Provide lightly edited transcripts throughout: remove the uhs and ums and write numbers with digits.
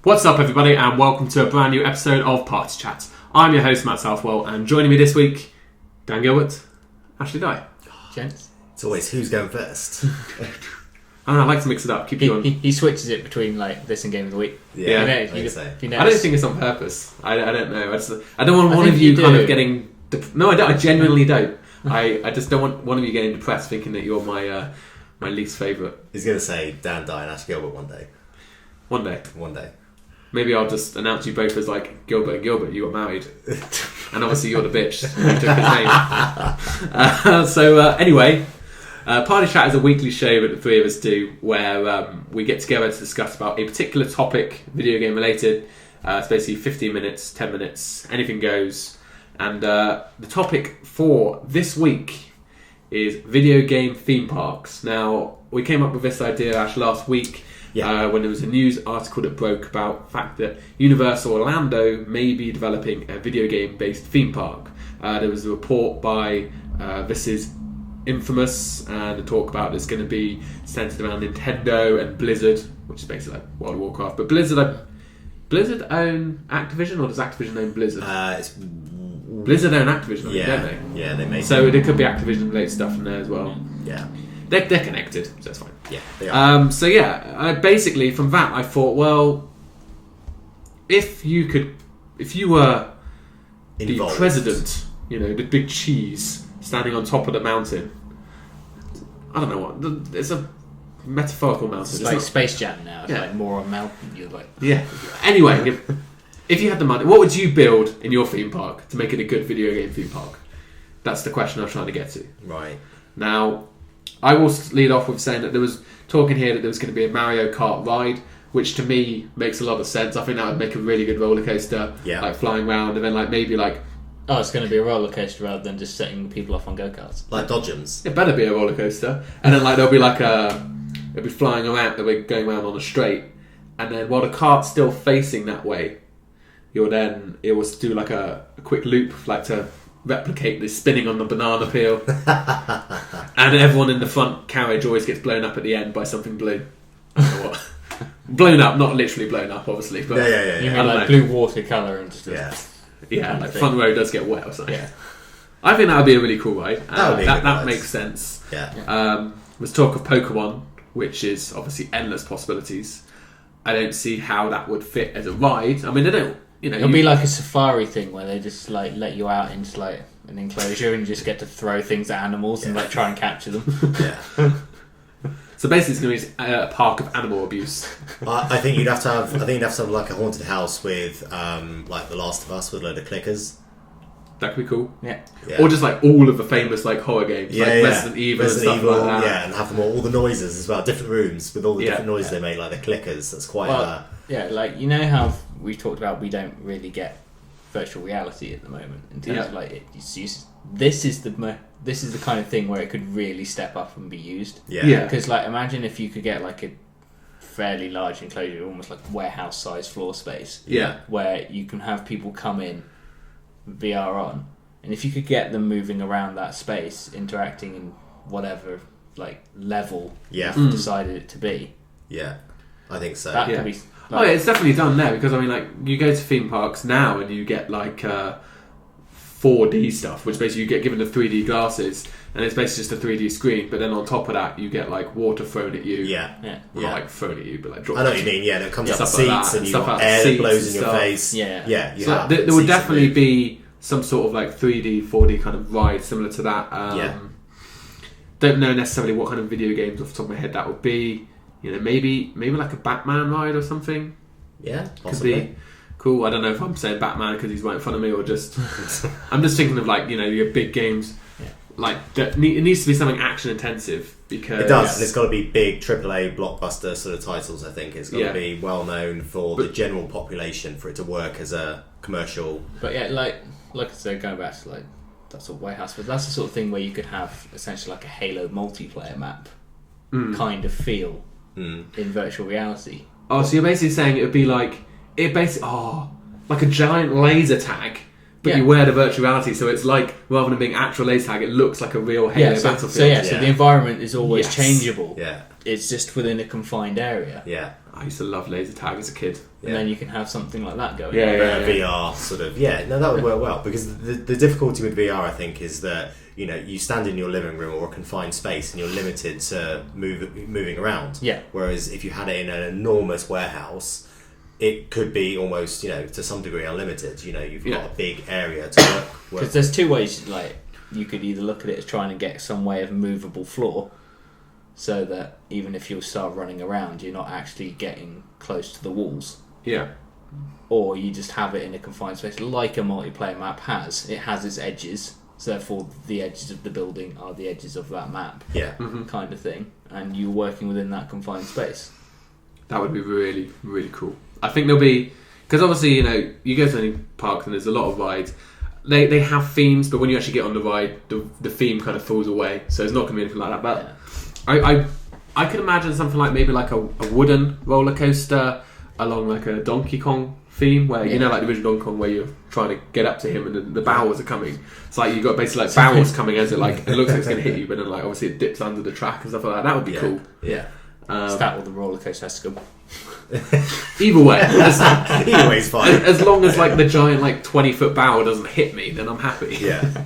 What's up, everybody, and welcome to a brand new episode of Party Chat. I'm your host, Matt Southwell, and joining me this week, Dan Gilbert, Ashley Dye. Gents. It's always who's going first. I like to mix it up, keep you on. He switches it between like this and Game of the Week. Yeah, You know, I think so. you know, I don't think it's on purpose. I don't know. I don't want one of you kind of getting... No, I don't. I genuinely don't. I just don't want one of you getting depressed thinking that you're my least favourite. He's going to say Dan Dye and Ash Gilbert one day. One day. One day. Maybe I'll just announce you both as like Gilbert and Gilbert, you got married. And obviously you're the bitch who took his name. Anyway, Party Chat is a weekly show that the three of us do where we get together to discuss about a particular topic, video game related. It's basically 15 minutes, 10 minutes, anything goes. And the topic for this week is video game theme parks. Now, we came up with this idea, Ash, last week. Yeah. When there was a news article that broke about the fact that Universal Orlando may be developing a video game-based theme park. There was a report by This Is Infamous, and a talk about it's going to be centered around Nintendo and Blizzard, which is basically like World of Warcraft. But Blizzard own Activision, or does Activision own Blizzard? Blizzard own Activision, don't they? Yeah, they may. So there could be Activision-related stuff in there as well. Yeah. They're connected, so that's fine. Yeah, they are. Basically from that I thought, well, if you were Involved. the president, the big cheese standing on top of the mountain, I don't know what, it's a metaphorical mountain. It's like Space Jam now. It's Yeah. like more on mountain. You're like, Yeah. Anyway, if you had the money, what would you build in your theme park to make it a good video game theme park? That's the question I was trying to get to. Right. Now, I will lead off with saying that there was talking here that there was going to be a Mario Kart ride, which to me makes a lot of sense. I think that would make a really good roller coaster, like flying around, and then maybe oh, it's going to be a roller coaster rather than just setting people off on go-karts. Like Dodgems. it better be a roller coaster, and then there'll be it'll be flying around, they'll be going around on a straight, and then while the cart's still facing that way, it will do like a quick loop, like to replicate the spinning on the banana peel. And everyone in the front carriage always gets blown up at the end by something blue. I don't know what. Blown up, not literally blown up, obviously. But Yeah. You mean like blue watercolour and just... Yeah, like front row does get wet or something. Yeah. I think that would be a really cool ride. That would be a good that ride. makes sense. Yeah. There's talk of Pokemon, which is obviously endless possibilities. I don't see how that would fit as a ride. I mean, they don't... It'll be like a safari thing where they just like let you out into like an enclosure and you just get to throw things at animals and like try and capture them. Yeah. So basically, it's going to be a park of animal abuse. I think you'd have to have like a haunted house with like The Last of Us with a load of clickers. That could be cool. Yeah. Or just like all of the famous like horror games, like Resident Evil and stuff like that. Yeah, and have them all the noises as well, different rooms with all the different noises they make, like the clickers. That's quite. Yeah, like you know how we talked about we don't really get virtual reality at the moment in terms of like this is the kind of thing where it could really step up and be used. Yeah. Because like imagine if you could get like a fairly large enclosure, almost like warehouse size floor space. Yeah. Where you can have people come in, VR on, and if you could get them moving around that space, interacting in whatever like level you've decided it to be. Yeah, I think so. That could be. It's definitely done there because I mean, like you go to theme parks now and you get like 4D stuff, which basically you get given the 3D glasses and it's basically just a 3D screen. But then on top of that, you get like water thrown at you. Not like thrown at you, but like dropped. I know what you mean. Yeah, it comes up the stuff like seats that, and you stuff got out air seats that blows and in your stuff. face. Yeah. You So there would definitely be some sort of like 3D, 4D kind of ride similar to that. Don't know necessarily what kind of video games off the top of my head that would be. Maybe like a Batman ride or something. Yeah, possibly. Could be cool. I don't know if I'm saying Batman because he's right in front of me or just... I'm just thinking of like, your big games. Yeah. Like, it needs to be something action intensive because... It does. And it's got to be big AAA blockbuster sort of titles, I think. It's got to be well known for the general population for it to work as a commercial... But yeah, like I said, going back to like that sort of warehouse, but that's the sort of thing where you could have essentially like a Halo multiplayer map kind of feel in virtual reality. Oh, so you're basically saying it would be like... like a giant laser tag But you wear the virtual reality, so it's like, rather than being actual laser tag, it looks like a real Halo battlefield. So the environment is always changeable. Yeah. It's just within a confined area. Yeah. I used to love laser tag as a kid. And then you can have something like that going. VR sort of, that would work well, because the difficulty with VR, I think, is that you stand in your living room or a confined space and you're limited to moving around. Yeah. Whereas if you had it in an enormous warehouse, it could be almost, to some degree unlimited. You've got a big area to work. Because there's two ways, like, you could either look at it as trying to get some way of movable floor, so that even if you start running around, you're not actually getting close to the walls. Yeah. Or you just have it in a confined space, like a multiplayer map has. It has its edges, so therefore the edges of the building are the edges of that map. Yeah. Kind of thing. And you're working within that confined space. That would be really, really cool. I think there'll be... Because obviously, you go to any park and there's a lot of rides. They have themes, but when you actually get on the ride, the theme kind of falls away. So it's not going to be anything like that. But I could imagine something like maybe like a wooden roller coaster along like a Donkey Kong theme, where like the original Donkey Kong, where you're trying to get up to him and the barrels are coming. It's like you've got basically like barrels coming as it looks like it's going to hit you, but then like obviously it dips under the track and stuff like that. That would be cool. Yeah. Is that what the roller coaster has to go? Either way, either way's fine. As long as like the giant 20-foot barrel doesn't hit me, then I'm happy. Yeah.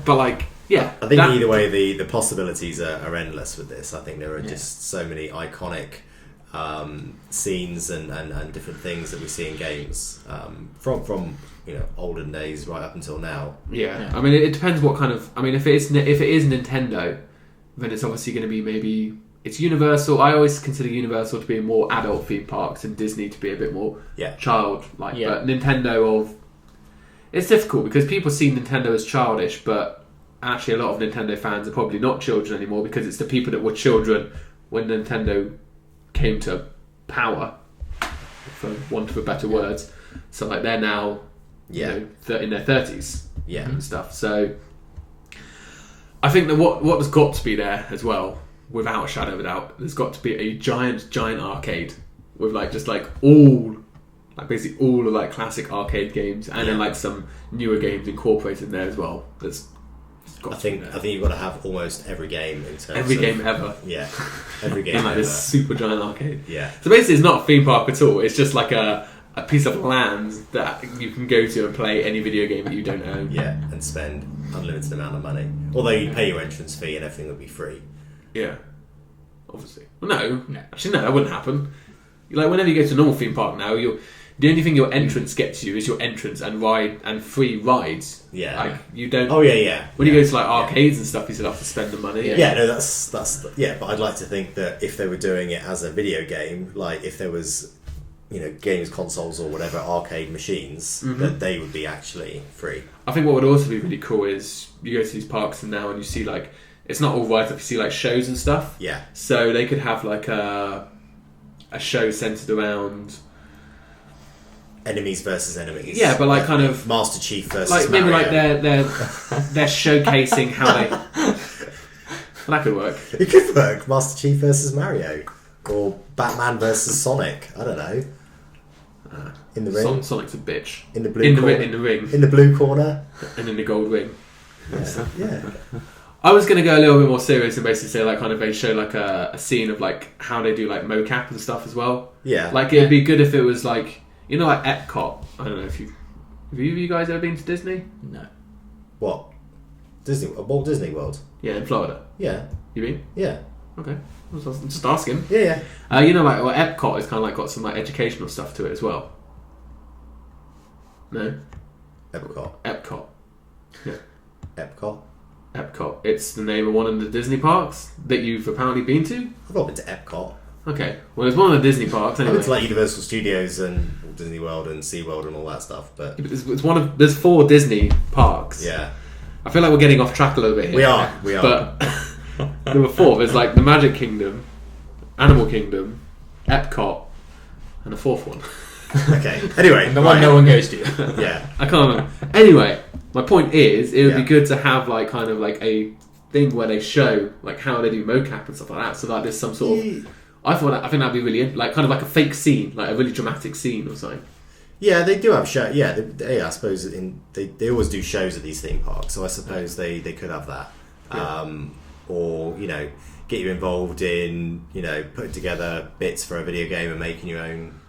But like. Yeah, I think either way, the possibilities are endless with this. I think there are just so many iconic scenes and different things that we see in games from olden days right up until now. Yeah. I mean, it depends what kind of. I mean, if it is Nintendo, then it's obviously going to be maybe it's Universal. I always consider Universal to be more adult theme parks and Disney to be a bit more child-like. Yeah. But Nintendo it's difficult because people see Nintendo as childish, but actually a lot of Nintendo fans are probably not children anymore, because it's the people that were children when Nintendo came to power, for want of a better words. So like they're now in their 30s and stuff. So I think that what has got to be there as well, without a shadow of a doubt, there's got to be a giant arcade with basically all of classic arcade games, and then some newer games incorporated in there as well. I think you've got to have almost every game in terms game ever. Yeah, every game in ever. This super giant arcade. Yeah. So basically, it's not a theme park at all. It's just like a piece of land that you can go to and play any video game that you don't own. Yeah, and spend unlimited amount of money. Although you pay your entrance fee and everything would be free. Yeah, obviously. Well, no. Actually, no, that wouldn't happen. Whenever you go to a normal theme park now, the only thing your entrance gets you is your entrance and ride and free rides. Yeah. You don't. Oh yeah. When you go to arcades and stuff, you still have to spend the money. Yeah. No, that's But I'd like to think that if they were doing it as a video game, like if there was, games consoles or whatever arcade machines, that they would be actually free. I think what would also be really cool is you go to these parks and now and you see it's not all rides, you see shows and stuff. Yeah. So they could have a show centered around. Enemies versus enemies. Yeah, but kind of Master Chief versus maybe Mario. they're showcasing how they. Well, that could work. It could work. Master Chief versus Mario, or Batman versus Sonic. I don't know. In the ring. Sonic's a bitch. In the blue corner. In the ring. In the blue corner. And in the gold ring. Yeah. I was going to go a little bit more serious and basically say they show a scene of how they do mocap and stuff as well. Yeah. It'd be good if it was Epcot. I don't know if have you guys ever been to Disney? No. What? Walt Disney World? Yeah, in Florida. Yeah. You been? Yeah. Okay. I'm just asking. Yeah. Epcot is kind of got some educational stuff to it as well. No? Epcot. Yeah. Epcot. It's the name of one of the Disney parks that you've apparently been to? I've not been to Epcot. Okay. Well, it's one of the Disney parks anyway. I've been to Universal Studios and Walt Disney World and SeaWorld and all that stuff, but there's 4 Disney parks. Yeah. I feel like we're getting off track a little bit here. We are. But there were 4. There's the Magic Kingdom, Animal Kingdom, Epcot, and a 4th one. Okay. Anyway, and the one no one goes to. Yeah. I can't remember. Anyway, my point is, it would be good to have a thing where they show how they do mocap and stuff like that. So there's some sort of. I think that'd be really kind of a fake scene, a really dramatic scene or something. Yeah, they do have show. Yeah, I suppose they always do shows at these theme parks, so I suppose they could have that, or get you involved in putting together bits for a video game and making your own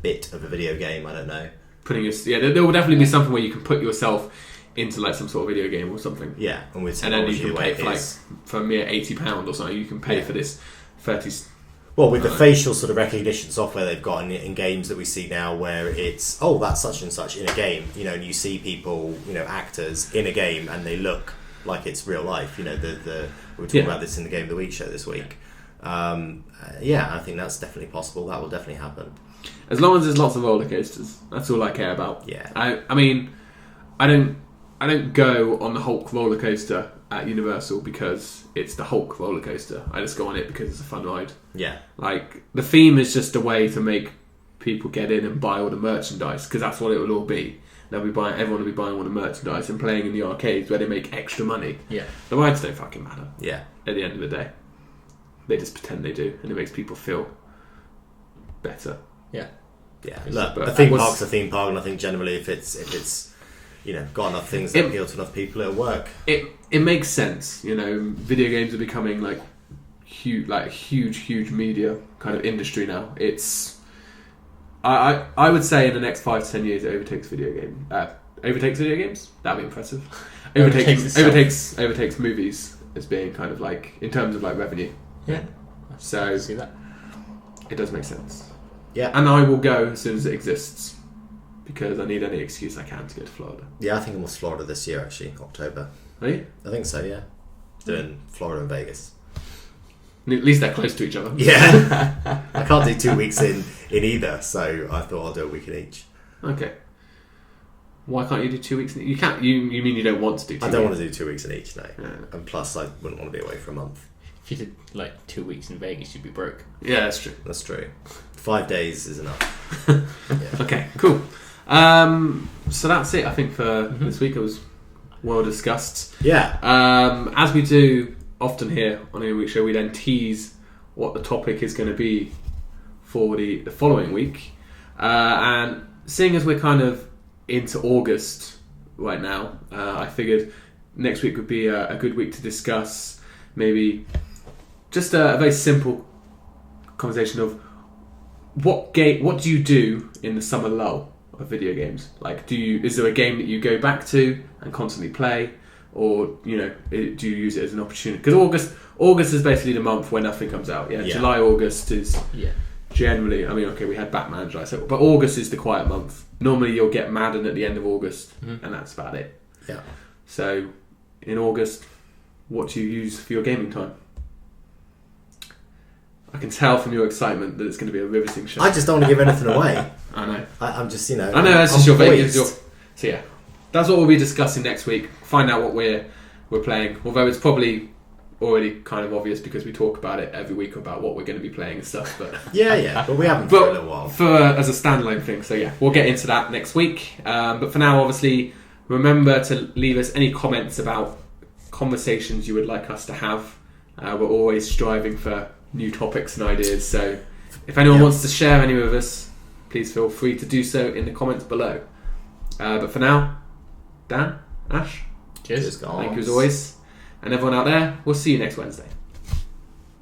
bit of a video game. I don't know. There will definitely be something where you can put yourself into like some sort of video game or something. Yeah, and then you can pay for a mere £80 or something. You can pay for this 30. Well, with the facial sort of recognition software they've got in games that we see now, where it's that's such and such in a game, and you see people, actors in a game, and they look like it's real life. We were talking about this in the Game of the Week show this week. I think that's definitely possible. That will definitely happen. As long as there's lots of roller coasters, that's all I care about. Yeah. I mean, I don't go on the Hulk roller coaster at Universal because it's the Hulk roller coaster. I just go on it because it's a fun ride. Yeah. Like, the theme is just a way to make people get in and buy all the merchandise, because that's what it will all be. Everyone will be buying all the merchandise and playing in the arcades where they make extra money. Yeah. The rides don't fucking matter. Yeah. At the end of the day. They just pretend they do, and it makes people feel better. Yeah. Yeah. Look, a theme park's a theme park, and I think generally if it's got enough things that appeal to enough people, it'll work. It makes sense. Video games are becoming like huge media kind of industry now. It's I would say in the next 5 to 10 years it overtakes video games. That'd be impressive. Overtakes movies as being kind of like, in terms of like revenue. Yeah. So I see that. It does make sense. Yeah. And I will go as soon as it exists, because I need any excuse I can to go to Florida. Yeah, I think I'm off to Florida this year, actually, October. Are you? I think so, yeah. Doing Florida and Vegas. At least they're close to each other. Yeah. I can't do 2 weeks in either, so I thought I'll do a week in each. Okay. Why can't you do 2 weeks in each? You can't. You mean you don't want to do 2 weeks? I don't want to do 2 weeks in each, no. Yeah. And plus, I wouldn't want to be away for a month. If you did like 2 weeks in Vegas, you'd be broke. Yeah, that's true. That's true. 5 days is enough. Yeah. Okay, cool. So that's it, I think, for this week. It was well discussed. Yeah. As we do often here on a week show, we then tease what the topic is going to be for the following week. And seeing as we're kind of into August right now, I figured next week would be a good week to discuss maybe just a very simple conversation of what do you do in the summer lull of video games? Like, is there a game that you go back to and constantly play, or do you use it as an opportunity? Because August is basically the month where nothing comes out. Yeah. July, August is generally. I mean, okay, we had Batman in July, but August is the quiet month. Normally, you'll get Madden at the end of August, and that's about it. Yeah. So, in August, what do you use for your gaming time? I can tell from your excitement that it's going to be a riveting show. I just don't want to give anything away. I know. I'm just, I know, that's just your Vegas. So yeah, that's what we'll be discussing next week. Find out what we're playing. Although it's probably already kind of obvious because we talk about it every week about what we're going to be playing and stuff. But yeah, but we haven't for a little while. As a standalone thing. So yeah, we'll get into that next week. But for now, obviously, remember to leave us any comments about conversations you would like us to have. We're always striving for new topics and ideas, so if anyone wants to share any with us, please feel free to do so in the comments below. But for now, Dan, Ash, cheers. Thank you as always, and everyone out there, we'll see you next Wednesday.